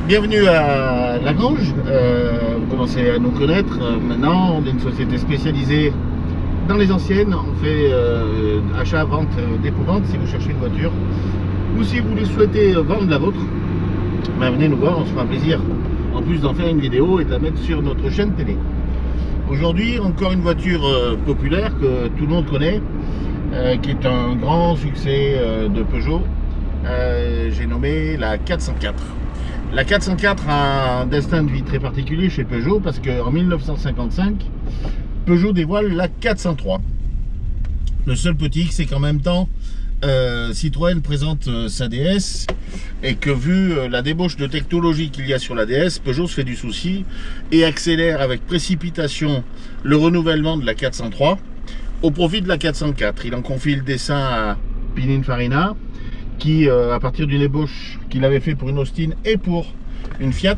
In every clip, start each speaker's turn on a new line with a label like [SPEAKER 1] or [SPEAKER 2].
[SPEAKER 1] Bienvenue à Lagrange, vous commencez à nous connaître. Maintenant, on est une société spécialisée dans les anciennes. On fait achat, vente, dépôt-vente si vous cherchez une voiture. Ou si vous souhaitez vendre la vôtre, venez nous voir, on se fera plaisir. En plus d'en faire une vidéo et de la mettre sur notre chaîne télé. Aujourd'hui, encore une voiture populaire que tout le monde connaît, qui est un grand succès de Peugeot. J'ai nommé la 404. La 404 a un destin de vie très particulier chez Peugeot parce qu'en 1955, Peugeot dévoile la 403. Le seul petit hic, c'est qu'en même temps, Citroën présente sa DS et que vu la débauche de technologie qu'il y a sur la DS, Peugeot se fait du souci et accélère avec précipitation le renouvellement de la 403 au profit de la 404. Il en confie le dessin à Pininfarina qui, à partir d'une ébauche qu'il avait fait pour une Austin et pour une Fiat,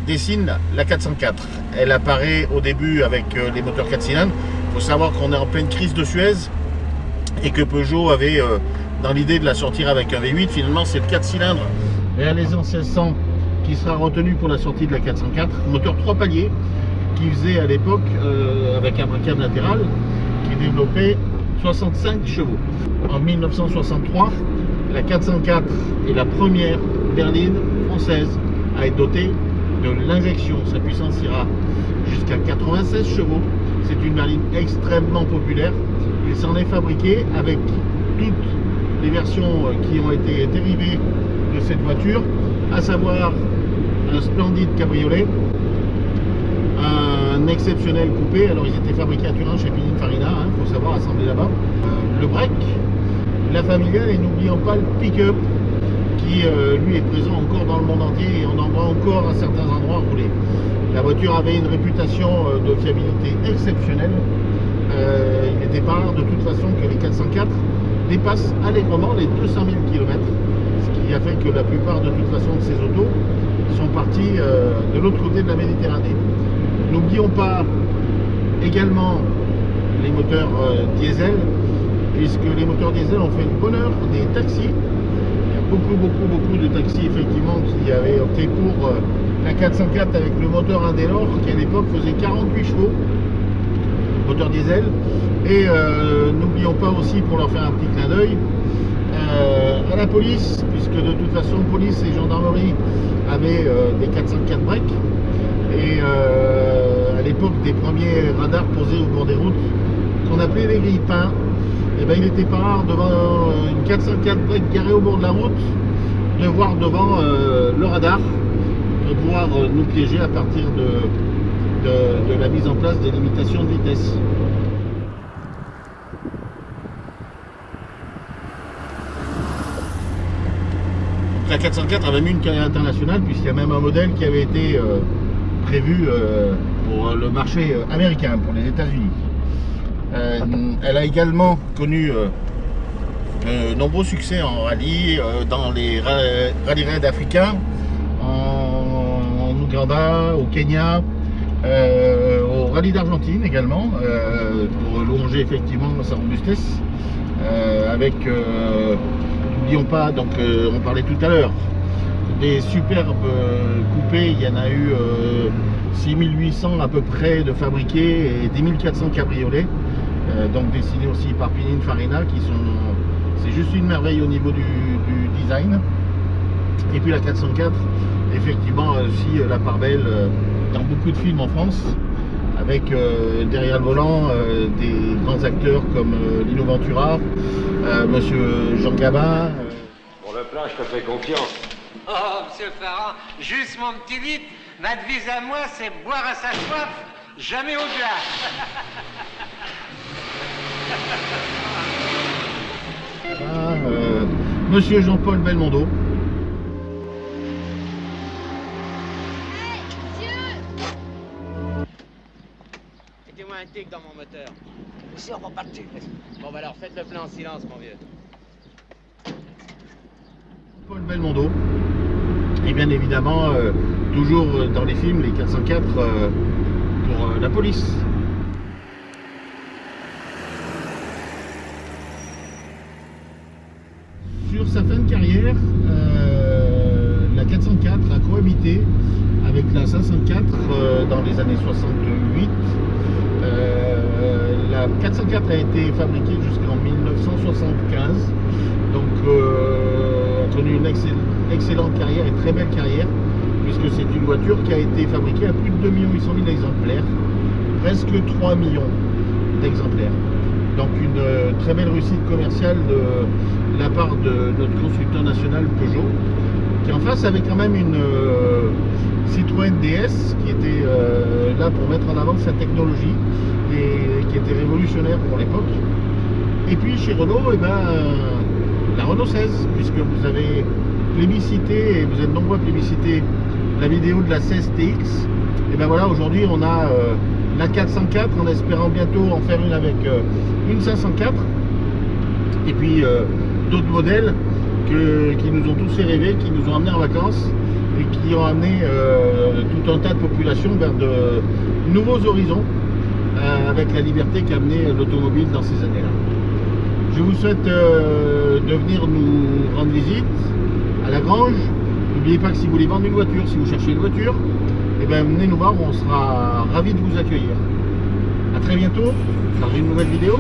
[SPEAKER 1] dessine la 404. Elle apparaît au début avec les moteurs 4 cylindres. Il faut savoir qu'on est en pleine crise de Suez et que Peugeot avait dans l'idée de la sortir avec un V8. Finalement, c'est le 4 cylindres réalisé en 1600 qui sera retenu pour la sortie de la 404. Moteur 3 paliers qui faisait à l'époque avec un braquage latéral qui développait 65 chevaux. En 1963, la 404 est la première berline française à être dotée de l'injection. Sa puissance ira jusqu'à 96 chevaux. C'est une berline extrêmement populaire. Il s'en est fabriqué avec toutes les versions qui ont été dérivées de cette voiture, à savoir un splendide cabriolet, un exceptionnel coupé. Alors ils étaient fabriqués à Turin chez Pininfarina, il faut savoir, assemblés là-bas. Le break, la familiale, et n'oublions pas le pick-up qui lui est présent encore dans le monde entier et on en voit encore à certains endroits rouler. La voiture avait une réputation de fiabilité exceptionnelle. Il n'était pas rare de toute façon que les 404 dépassent allègrement les 200 000 km, ce qui a fait que la plupart de toute façon de ces autos sont partis de l'autre côté de la Méditerranée. N'oublions pas également les moteurs diesel, puisque les moteurs diesel ont fait le bonheur des taxis. Il y a beaucoup de taxis effectivement qui avaient opté pour la 404 avec le moteur Indelor qui à l'époque faisait 48 chevaux, moteur diesel. Et n'oublions pas aussi, pour leur faire un petit clin d'œil, à la police, puisque de toute façon police et gendarmerie avaient des 404 break. Et à l'époque des premiers radars posés au bord des routes, qu'on appelait les grille-pains, et ben, il n'était pas rare devant une 404 break garée au bord de la route de voir devant le radar pour pouvoir nous piéger à partir de la mise en place des limitations de vitesse. Donc, la 404 avait mis une carrière internationale puisqu'il y a même un modèle qui avait été prévu pour le marché américain, pour les États-Unis. Elle a également connu de nombreux succès en rallye, dans les rallye-raids africains, en Ouganda, au Kenya, au rallye d'Argentine également, pour louanger effectivement sa robustesse, avec, n'oublions pas, donc on parlait tout à l'heure, des superbes coupés. Il y en a eu 6800 à peu près de fabriqués et 10 400 cabriolets, donc dessinés aussi par Pininfarina, qui sont, c'est juste une merveille au niveau du design. Et puis la 404, effectivement aussi la part belle dans beaucoup de films en France, avec derrière le volant des grands acteurs comme Lino Ventura, monsieur Jean Gabin.
[SPEAKER 2] Pour le plat, je te fais confiance.
[SPEAKER 3] Oh, monsieur Farran, juste mon petit vite, ma devise à moi, c'est boire à sa soif, jamais au-delà.
[SPEAKER 1] Monsieur Jean-Paul Belmondo.
[SPEAKER 3] Mettez-moi un tic dans mon moteur. Ici, on prend pas de tic. Bon, bah alors, faites le plein en silence, mon vieux.
[SPEAKER 1] Paul Belmondo. Et bien évidemment, toujours dans les films, les 404 pour la police. Sur sa fin de carrière, la 404 a les années 68. La 404 a été fabriquée jusqu'en 1975. Donc a connu une excellente carrière et très belle carrière, puisque c'est une voiture qui a été fabriquée à plus de 2 800 000 exemplaires, presque 3 millions d'exemplaires. Donc une très belle réussite commerciale de la part de notre constructeur national Peugeot, qui en face avait quand même une Citroën DS qui était là pour mettre en avant sa technologie et qui était révolutionnaire pour l'époque. Et puis chez Renault, eh ben, la Renault 16, puisque vous avez plébiscité, et vous êtes nombreux à plébisciter la vidéo de la 16 TX. Et ben voilà, aujourd'hui on a la 404, en espérant bientôt en faire une avec une 504. Et puis d'autres modèles qui nous ont tous fait rêver, qui nous ont amenés en vacances et qui ont amené tout un tas de populations vers de nouveaux horizons avec la liberté qu'a amené l'automobile dans ces années-là. Je vous souhaite de venir nous rendre visite à la Grange. N'oubliez pas que si vous voulez vendre une voiture, si vous cherchez une voiture, eh bien, venez nous voir, on sera ravis de vous accueillir. A très bientôt dans une nouvelle vidéo.